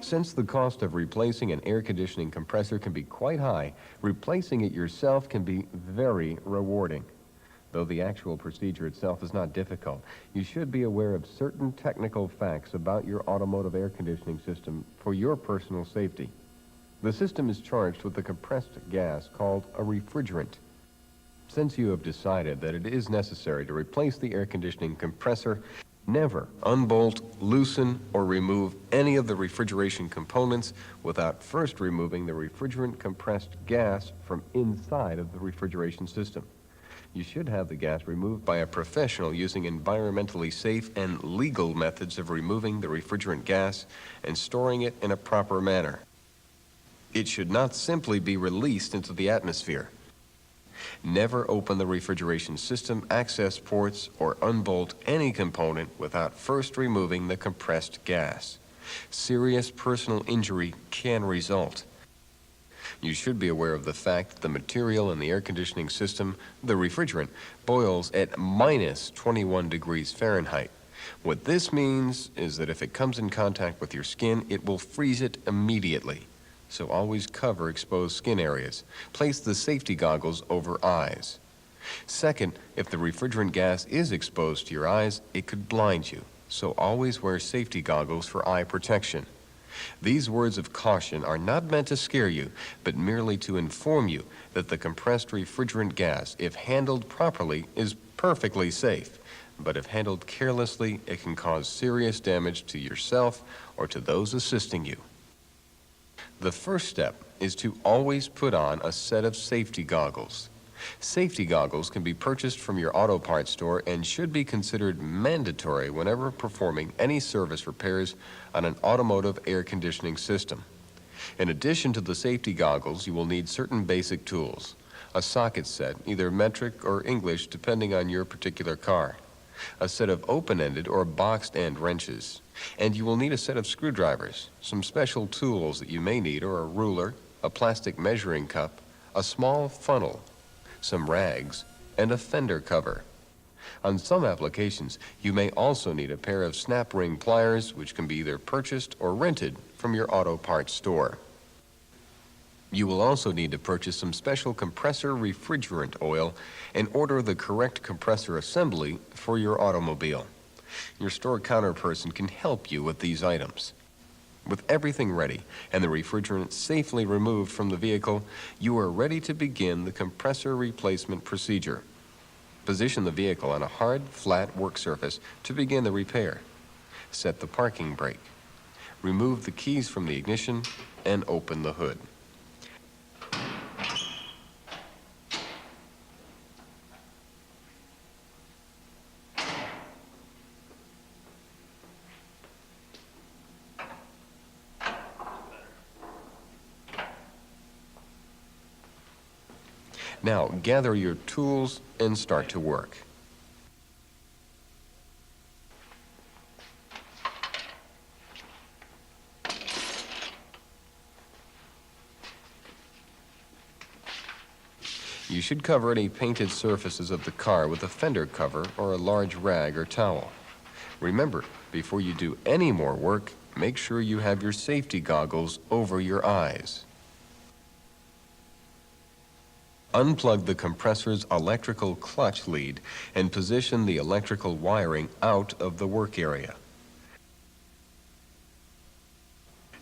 Since the cost of replacing an air conditioning compressor can be quite high, replacing it yourself can be very rewarding. Though the actual procedure itself is not difficult, you should be aware of certain technical facts about your automotive air conditioning system for your personal safety. The system is charged with a compressed gas called a refrigerant. Since you have decided that it is necessary to replace the air conditioning compressor, never unbolt, loosen, or remove any of the refrigeration components without first removing the refrigerant compressed gas from inside of the refrigeration system. You should have the gas removed by a professional using environmentally safe and legal methods of removing the refrigerant gas and storing it in a proper manner. It should not simply be released into the atmosphere. Never open the refrigeration system access ports or unbolt any component without first removing the compressed gas. Serious personal injury can result. You should be aware of the fact that the material in the air conditioning system, the refrigerant, boils at minus 21 degrees Fahrenheit. What this means is that if it comes in contact with your skin, it will freeze it immediately. So always cover exposed skin areas. Place the safety goggles over eyes. Second, if the refrigerant gas is exposed to your eyes, it could blind you. So always wear safety goggles for eye protection. These words of caution are not meant to scare you, but merely to inform you that the compressed refrigerant gas, if handled properly, is perfectly safe. But if handled carelessly, it can cause serious damage to yourself or to those assisting you. The first step is to always put on a set of safety goggles. Safety goggles can be purchased from your auto parts store and should be considered mandatory whenever performing any service repairs on an automotive air conditioning system. In addition to the safety goggles, you will need certain basic tools. A socket set, either metric or English depending on your particular car. A set of open-ended or boxed-end wrenches. And you will need a set of screwdrivers. Some special tools that you may need are a ruler, a plastic measuring cup, a small funnel, some rags, and a fender cover. On some applications, you may also need a pair of snap ring pliers, which can be either purchased or rented from your auto parts store. You will also need to purchase some special compressor refrigerant oil and order the correct compressor assembly for your automobile. Your store counter person can help you with these items. With everything ready and the refrigerant safely removed from the vehicle, you are ready to begin the compressor replacement procedure. Position the vehicle on a hard, flat work surface to begin the repair. Set the parking brake. Remove the keys from the ignition and open the hood. Now, gather your tools and start to work. You should cover any painted surfaces of the car with a fender cover or a large rag or towel. Remember, before you do any more work, make sure you have your safety goggles over your eyes. Unplug the compressor's electrical clutch lead and position the electrical wiring out of the work area.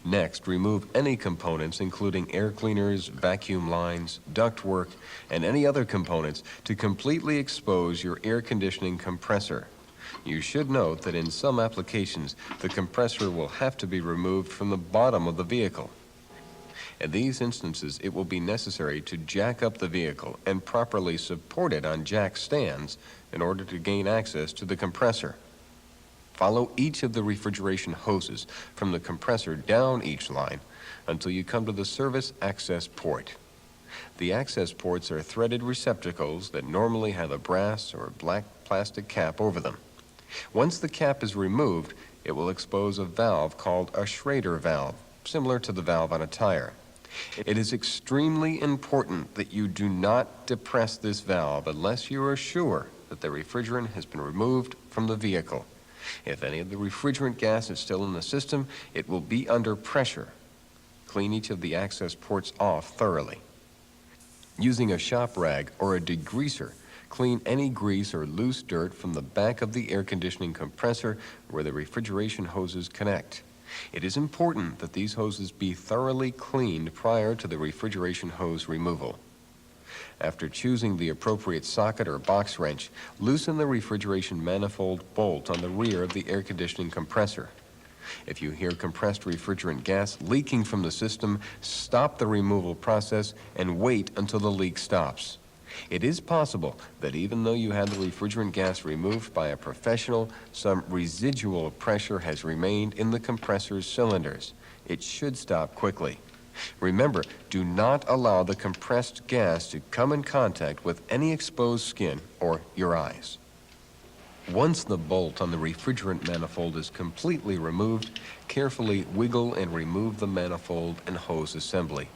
Next, remove any components including air cleaners, vacuum lines, ductwork, and any other components to completely expose your air conditioning compressor. You should note that in some applications, the compressor will have to be removed from the bottom of the vehicle. In these instances, it will be necessary to jack up the vehicle and properly support it on jack stands in order to gain access to the compressor. Follow each of the refrigeration hoses from the compressor down each line until you come to the service access port. The access ports are threaded receptacles that normally have a brass or black plastic cap over them. Once the cap is removed, it will expose a valve called a Schrader valve, similar to the valve on a tire. It is extremely important that you do not depress this valve unless you are sure that the refrigerant has been removed from the vehicle. If any of the refrigerant gas is still in the system, it will be under pressure. Clean each of the access ports off thoroughly. Using a shop rag or a degreaser, clean any grease or loose dirt from the back of the air conditioning compressor where the refrigeration hoses connect. It is important that these hoses be thoroughly cleaned prior to the refrigeration hose removal. After choosing the appropriate socket or box wrench, loosen the refrigeration manifold bolt on the rear of the air conditioning compressor. If you hear compressed refrigerant gas leaking from the system, stop the removal process and wait until the leak stops. It is possible that even though you had the refrigerant gas removed by a professional, some residual pressure has remained in the compressor's cylinders. It should stop quickly. Remember, do not allow the compressed gas to come in contact with any exposed skin or your eyes. Once the bolt on the refrigerant manifold is completely removed, carefully wiggle and remove the manifold and hose assembly.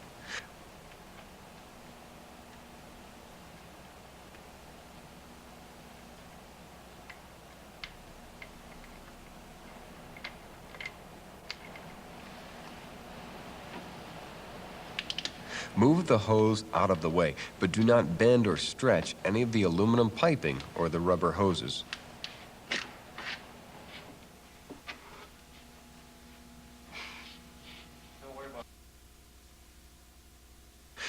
Move the hose out of the way, but do not bend or stretch any of the aluminum piping or the rubber hoses.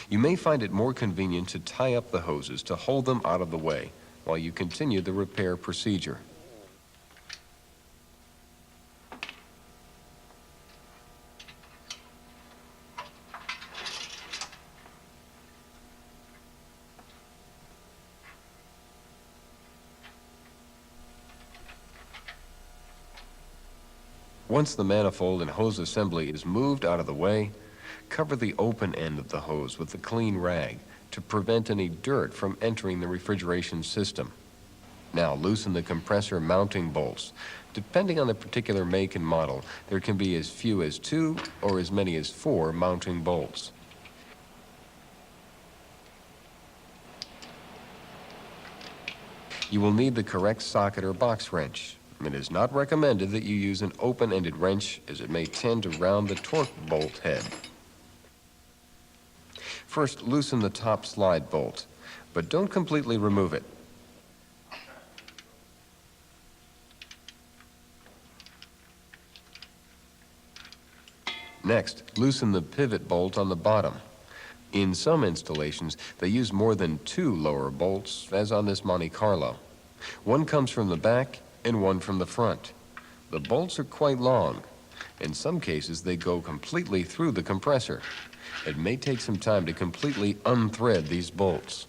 You may find it more convenient to tie up the hoses to hold them out of the way while you continue the repair procedure. Once the manifold and hose assembly is moved out of the way, cover the open end of the hose with a clean rag to prevent any dirt from entering the refrigeration system. Now loosen the compressor mounting bolts. Depending on the particular make and model, there can be as few as 2 or as many as 4 mounting bolts. You will need the correct socket or box wrench. It is not recommended that you use an open-ended wrench as it may tend to round the torque bolt head. First, loosen the top slide bolt, but don't completely remove it. Next, loosen the pivot bolt on the bottom. In some installations, they use more than 2 lower bolts, as on this Monte Carlo. One comes from the back and one from the front. The bolts are quite long. In some cases, they go completely through the compressor. It may take some time to completely unthread these bolts.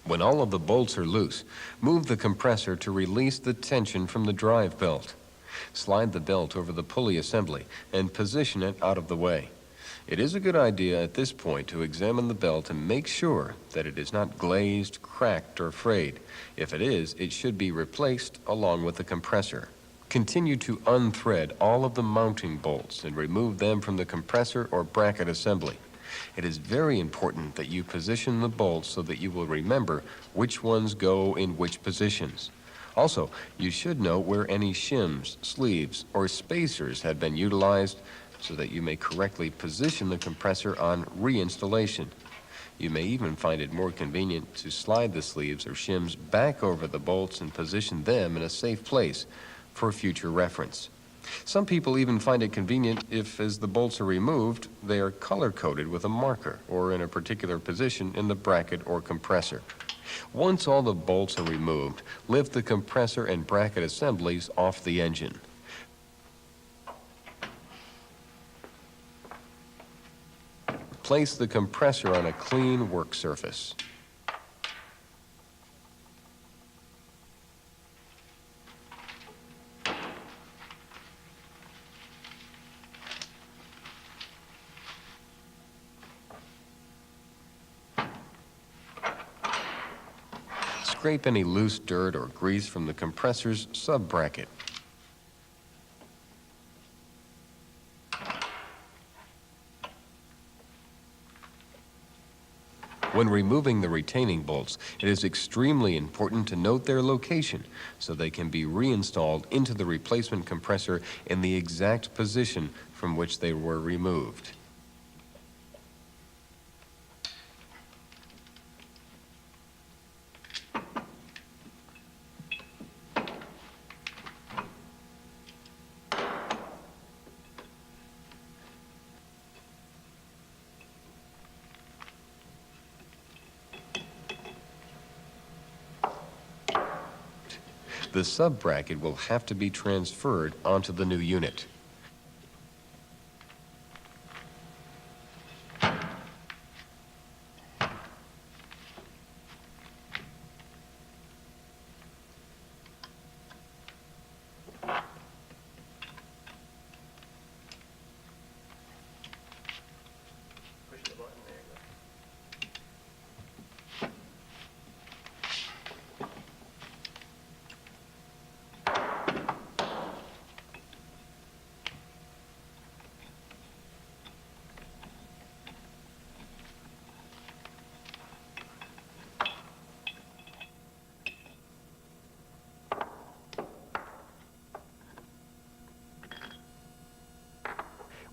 When all of the bolts are loose, move the compressor to release the tension from the drive belt. Slide the belt over the pulley assembly and position it out of the way. It is a good idea at this point to examine the belt and make sure that it is not glazed, cracked, or frayed. If it is, it should be replaced along with the compressor. Continue to unthread all of the mounting bolts and remove them from the compressor or bracket assembly. It is very important that you position the bolts so that you will remember which ones go in which positions. Also, you should know where any shims, sleeves, or spacers have been utilized so that you may correctly position the compressor on reinstallation. You may even find it more convenient to slide the sleeves or shims back over the bolts and position them in a safe place for future reference. Some people even find it convenient if, as the bolts are removed, they are color-coded with a marker or in a particular position in the bracket or compressor. Once all the bolts are removed, lift the compressor and bracket assemblies off the engine. Place the compressor on a clean work surface. Scrape any loose dirt or grease from the compressor's sub-bracket. When removing the retaining bolts, it is extremely important to note their location so they can be reinstalled into the replacement compressor in the exact position from which they were removed. The sub-bracket will have to be transferred onto the new unit.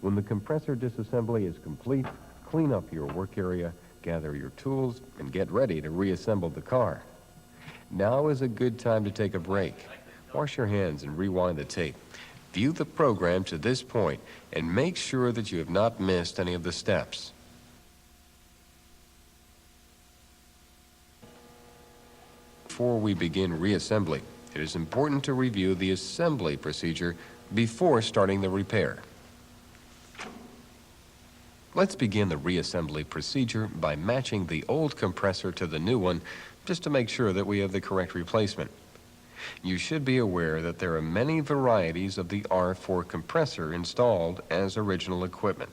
When the compressor disassembly is complete, clean up your work area, gather your tools, and get ready to reassemble the car. Now is a good time to take a break. Wash your hands and rewind the tape. View the program to this point and make sure that you have not missed any of the steps. Before we begin reassembly, it is important to review the assembly procedure before starting the repair. Let's begin the reassembly procedure by matching the old compressor to the new one, just to make sure that we have the correct replacement. You should be aware that there are many varieties of the R4 compressor installed as original equipment.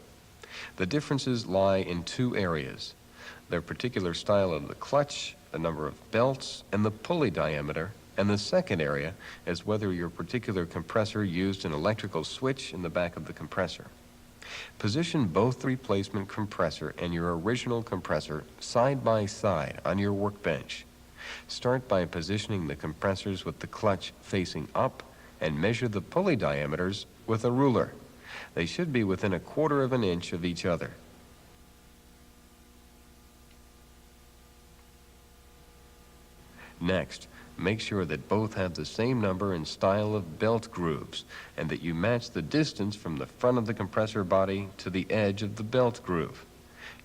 The differences lie in two areas: their particular style of the clutch, the number of belts, and the pulley diameter. And the second area is whether your particular compressor used an electrical switch in the back of the compressor. Position both the replacement compressor and your original compressor side by side on your workbench. Start by positioning the compressors with the clutch facing up and measure the pulley diameters with a ruler. They should be within 1/4 of an inch of each other. Next, make sure that both have the same number and style of belt grooves, and that you match the distance from the front of the compressor body to the edge of the belt groove.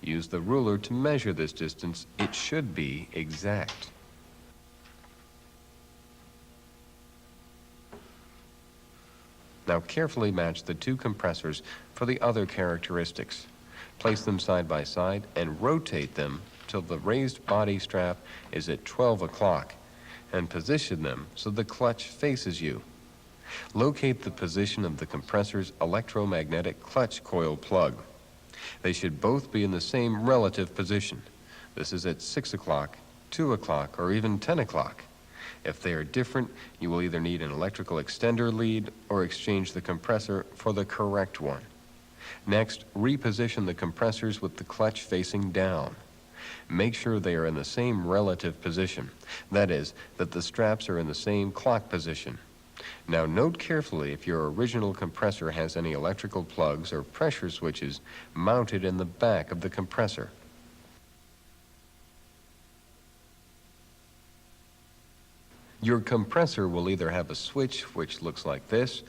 Use the ruler to measure this distance. It should be exact. Now carefully match the two compressors for the other characteristics. Place them side by side and rotate them till the raised body strap is at 12 o'clock, and position them so the clutch faces you. Locate the position of the compressor's electromagnetic clutch coil plug. They should both be in the same relative position. This is at 6 o'clock, 2 o'clock, or even 10 o'clock. If they are different, you will either need an electrical extender lead or exchange the compressor for the correct one. Next, reposition the compressors with the clutch facing down. Make sure they are in the same relative position. That is, that the straps are in the same clock position. Now note carefully if your original compressor has any electrical plugs or pressure switches mounted in the back of the compressor. Your compressor will either have a switch which looks like this,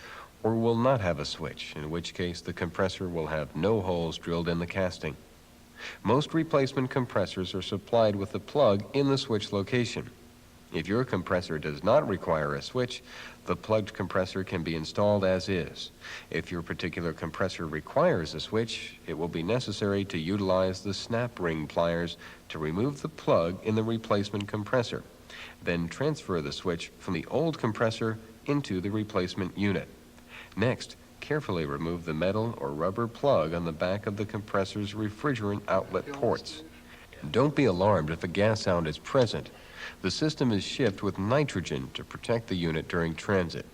or will not have a switch, in which case the compressor will have no holes drilled in the casting. Most replacement compressors are supplied with a plug in the switch location. If your compressor does not require a switch, the plugged compressor can be installed as is. If your particular compressor requires a switch, it will be necessary to utilize the snap ring pliers to remove the plug in the replacement compressor. Then transfer the switch from the old compressor into the replacement unit. Next, carefully remove the metal or rubber plug on the back of the compressor's refrigerant outlet ports. Don't be alarmed if a gas sound is present. The system is shipped with nitrogen to protect the unit during transit.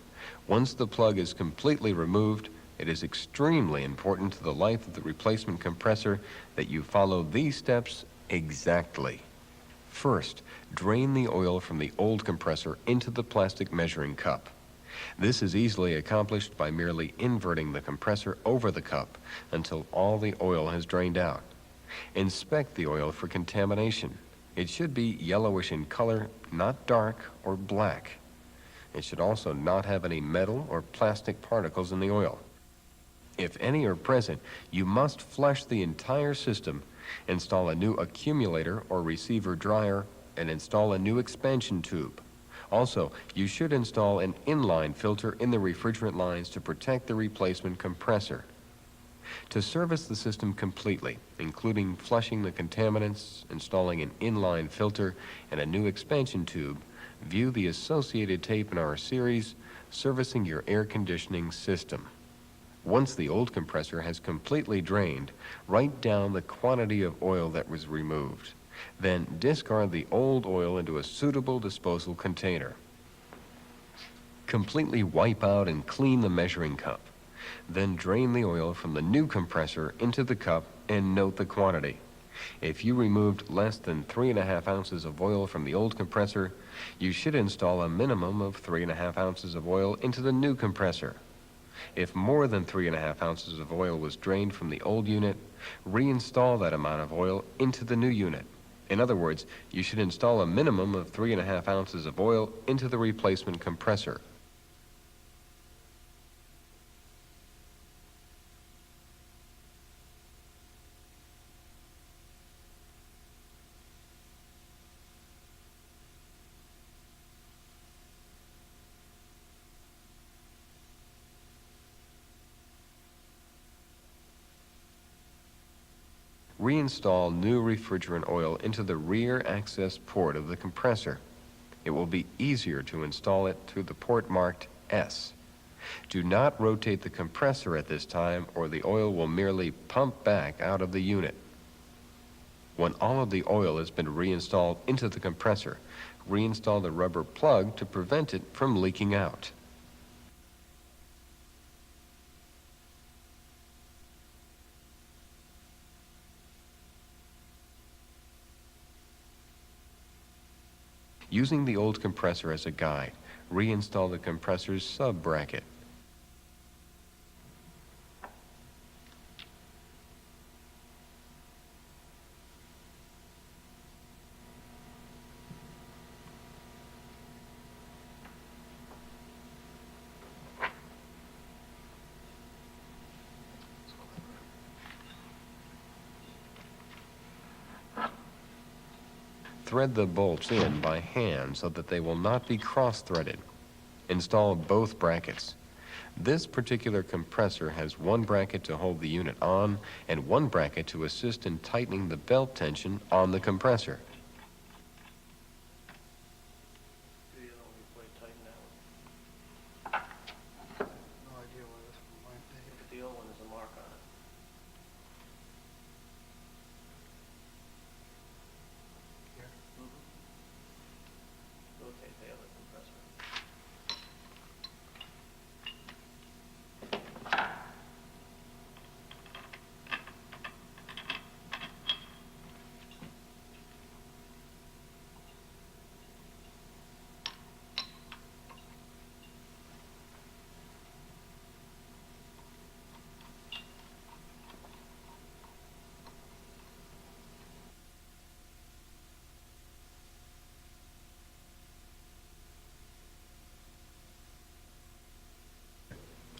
Once the plug is completely removed, it is extremely important to the life of the replacement compressor that you follow these steps Exactly. First, drain the oil from the old compressor into the plastic measuring cup. This is easily accomplished by merely inverting the compressor over the cup until all the oil has drained out. Inspect the oil for contamination. It should be yellowish in color, not dark or black. It should also not have any metal or plastic particles in the oil. If any are present, you must flush the entire system, install a new accumulator or receiver dryer, and install a new expansion tube. Also, you should install an inline filter in the refrigerant lines to protect the replacement compressor. To service the system completely, including flushing the contaminants, installing an inline filter, and a new expansion tube, view the associated tape in our series, Servicing Your Air Conditioning System. Once the old compressor has completely drained, write down the quantity of oil that was removed. Then discard the old oil into a suitable disposal container. Completely wipe out and clean the measuring cup. Then drain the oil from the new compressor into the cup and note the quantity. If you removed less than 3.5 ounces of oil from the old compressor, you should install a minimum of 3.5 ounces of oil into the new compressor. If more than 3.5 ounces of oil was drained from the old unit, reinstall that amount of oil into the new unit. In other words, you should install a minimum of 3.5 ounces of oil into the replacement compressor. Reinstall new refrigerant oil into the rear access port of the compressor. It will be easier to install it through the port marked S. Do not rotate the compressor at this time or the oil will merely pump back out of the unit. When all of the oil has been reinstalled into the compressor, reinstall the rubber plug to prevent it from leaking out. Using the old compressor as a guide, reinstall the compressor's sub-bracket. Thread the bolts in by hand so that they will not be cross-threaded. Install both brackets. This particular compressor has one bracket to hold the unit on and one bracket to assist in tightening the belt tension on the compressor. No idea where this one might be. Look at the old one, there's a mark on it. Here. Rotate the other compressor.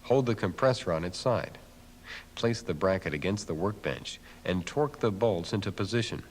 Hold the compressor on its side. Place the bracket against the workbench and torque the bolts into position.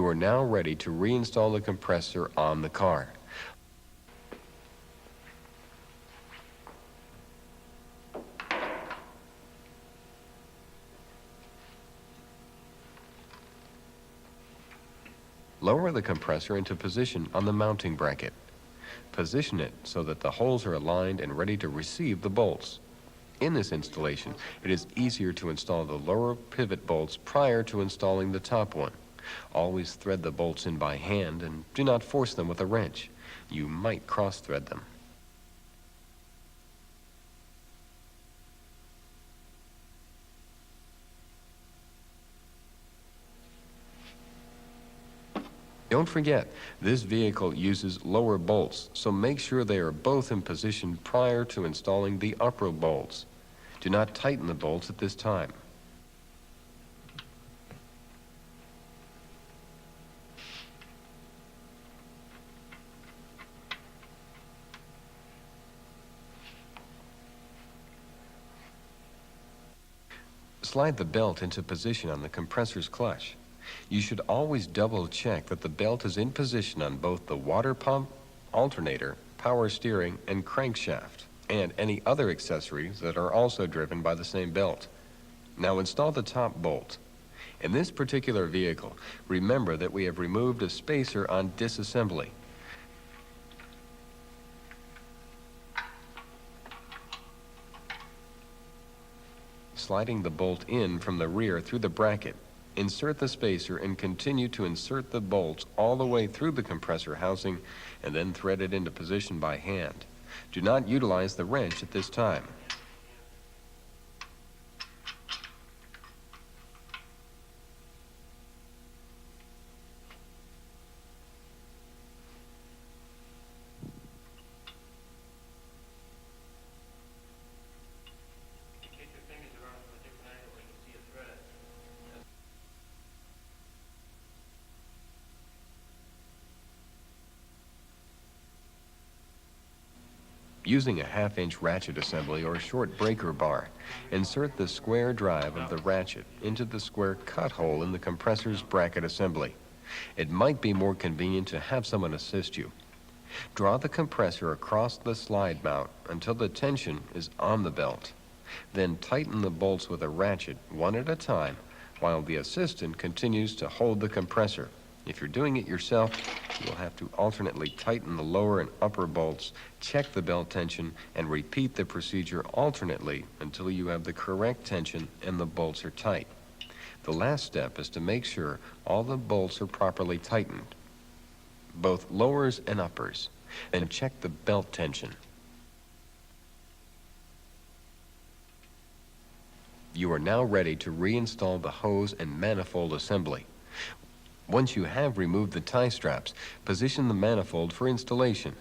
You are now ready to reinstall the compressor on the car. Lower the compressor into position on the mounting bracket. Position it so that the holes are aligned and ready to receive the bolts. In this installation, it is easier to install the lower pivot bolts prior to installing the top one. Always thread the bolts in by hand and do not force them with a wrench. You might cross-thread them. Don't forget, this vehicle uses lower bolts, so make sure they are both in position prior to installing the upper bolts. Do not tighten the bolts at this time. Slide the belt into position on the compressor's clutch. You should always double check that the belt is in position on both the water pump, alternator, power steering, and crankshaft, and any other accessories that are also driven by the same belt. Now install the top bolt. In this particular vehicle, remember that we have removed a spacer on disassembly. Sliding the bolt in from the rear through the bracket, insert the spacer and continue to insert the bolts all the way through the compressor housing and then thread it into position by hand. Do not utilize the wrench at this time. Take your fingers around from a different angle, you can see a thread. Using a 1/2-inch ratchet assembly or short breaker bar, insert the square drive of the ratchet into the square cut hole in the compressor's bracket assembly. It might be more convenient to have someone assist you. Draw the compressor across the slide mount until the tension is on the belt. Then tighten the bolts with a ratchet one at a time while the assistant continues to hold the compressor. If you're doing it yourself, you'll have to alternately tighten the lower and upper bolts, check the belt tension, and repeat the procedure alternately until you have the correct tension and the bolts are tight. The last step is to make sure all the bolts are properly tightened, both lowers and uppers, and check the belt tension. You are now ready to reinstall the hose and manifold assembly. Once you have removed the tie straps, position the manifold for installation.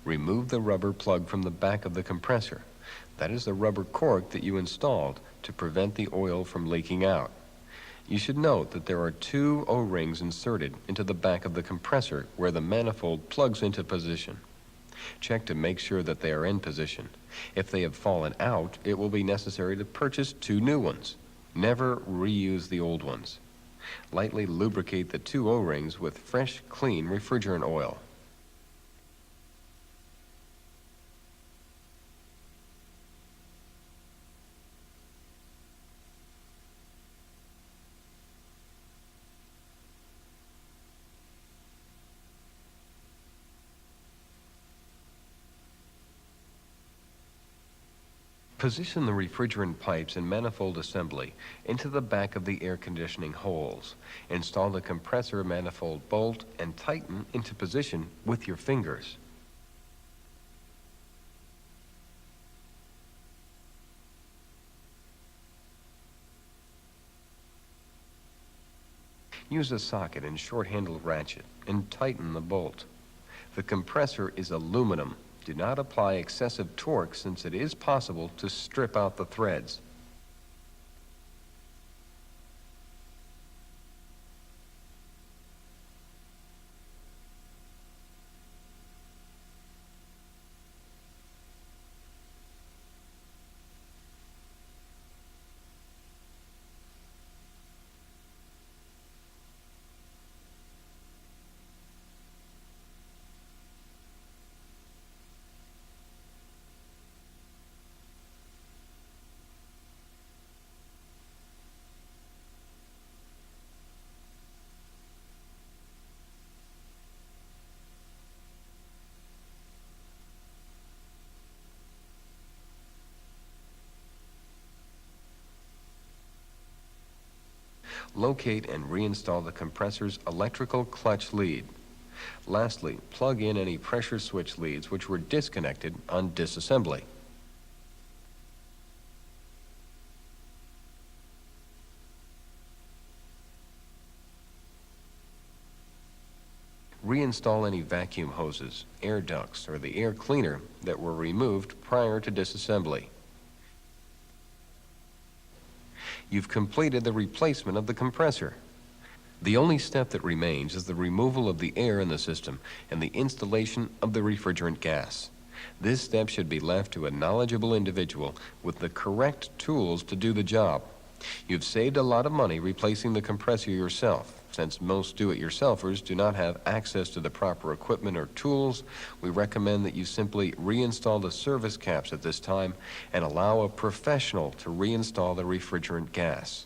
Remove the rubber plug from the back of the compressor. That is the rubber cork that you installed to prevent the oil from leaking out. You should note that there are 2 O-rings inserted into the back of the compressor where the manifold plugs into position. Check to make sure that they are in position. If they have fallen out, it will be necessary to purchase 2 new ones. Never reuse the old ones. Lightly lubricate the 2 O-rings with fresh, clean refrigerant oil. Position the refrigerant pipes and manifold assembly into the back of the air conditioning holes. Install the compressor manifold bolt and tighten into position with your fingers. Use a socket and short-handled ratchet and tighten the bolt. The compressor is aluminum. Do not apply excessive torque since it is possible to strip out the threads. Locate and reinstall the compressor's electrical clutch lead. Lastly, plug in any pressure switch leads which were disconnected on disassembly. Reinstall any vacuum hoses, air ducts, or the air cleaner that were removed prior to disassembly. You've completed the replacement of the compressor. The only step that remains is the removal of the air in the system and the installation of the refrigerant gas. This step should be left to a knowledgeable individual with the correct tools to do the job. You've saved a lot of money replacing the compressor yourself. Since most do-it-yourselfers do not have access to the proper equipment or tools, we recommend that you simply reinstall the service caps at this time and allow a professional to reinstall the refrigerant gas.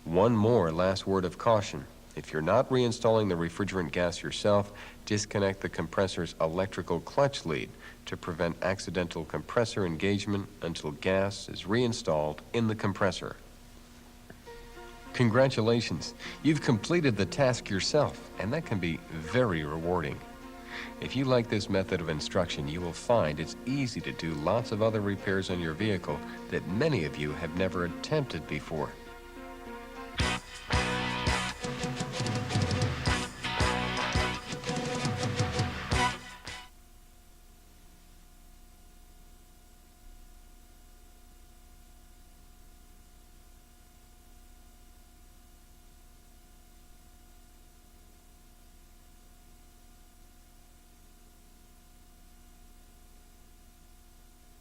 One more last word of caution. If you're not reinstalling the refrigerant gas yourself, disconnect the compressor's electrical clutch lead to prevent accidental compressor engagement until gas is reinstalled in the compressor. Congratulations! You've completed the task yourself, and that can be very rewarding. If you like this method of instruction, you will find it's easy to do lots of other repairs on your vehicle that many of you have never attempted before.